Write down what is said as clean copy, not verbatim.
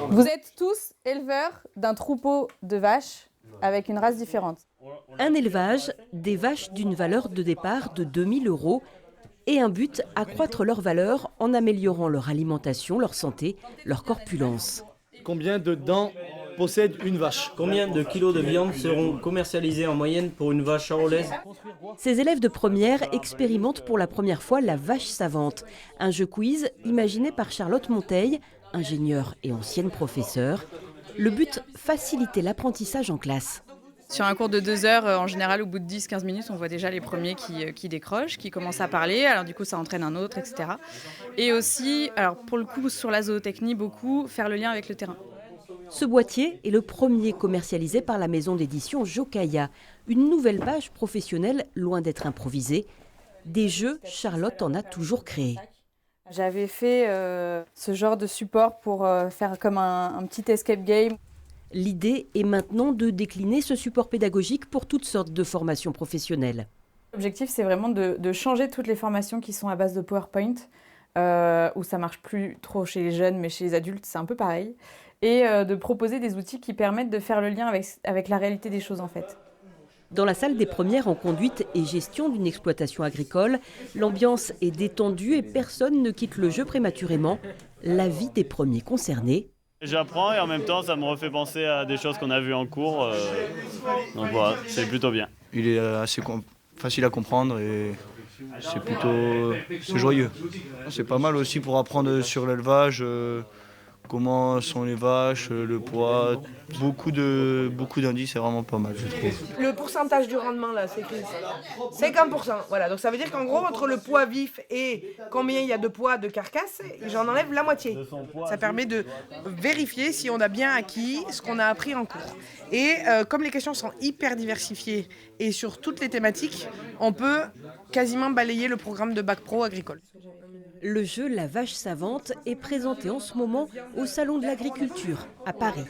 Vous êtes tous éleveurs d'un troupeau de vaches avec une race différente. Un élevage, des vaches d'une valeur de départ de 2000 € et un but, accroître leur valeur en améliorant leur alimentation, leur santé, leur corpulence. Combien de dents possède une vache? Combien de kilos de viande seront commercialisés en moyenne pour une vache charolaise? Ces élèves de première expérimentent pour la première fois la vache savante, un jeu quiz imaginé par Charlotte Monteil, ingénieure et ancienne professeure. Le but, faciliter l'apprentissage en classe. Sur un cours de 2 heures, en général, au bout de 10-15 minutes, on voit déjà les premiers qui décrochent, qui commencent à parler. Alors du coup, ça entraîne un autre, etc. Et aussi, alors pour le coup, sur la zootechnie, beaucoup, faire le lien avec le terrain. Ce boîtier est le premier commercialisé par la maison d'édition Jokaya, une nouvelle page professionnelle loin d'être improvisée. Des jeux, Charlotte en a toujours créé. J'avais fait ce genre de support pour faire comme un petit escape game. L'idée est maintenant de décliner ce support pédagogique pour toutes sortes de formations professionnelles. L'objectif, c'est vraiment de changer toutes les formations qui sont à base de PowerPoint, où ça marche plus trop chez les jeunes, mais chez les adultes, c'est un peu pareil. Et de proposer des outils qui permettent de faire le lien avec la réalité des choses, en fait. Dans la salle des premières en conduite et gestion d'une exploitation agricole, l'ambiance est détendue et personne ne quitte le jeu prématurément. L'avis des premiers concernés. J'apprends et en même temps ça me refait penser à des choses qu'on a vues en cours. Donc voilà, c'est plutôt bien. Il est assez facile à comprendre et c'est joyeux. C'est pas mal aussi pour apprendre sur l'élevage, comment sont les vaches, le poids, beaucoup d'indices, c'est vraiment pas mal, je trouve. Le pourcentage du rendement, là, c'est écrit 50%. Voilà, donc ça veut dire qu'en gros, entre le poids vif et combien il y a de poids de carcasse, j'en enlève la moitié. Ça permet de vérifier si on a bien acquis ce qu'on a appris en cours. Et comme les questions sont hyper diversifiées et sur toutes les thématiques, on peut quasiment balayer le programme de Bac Pro agricole. Le jeu La Vache Savante est présenté en ce moment au Salon de l'Agriculture à Paris.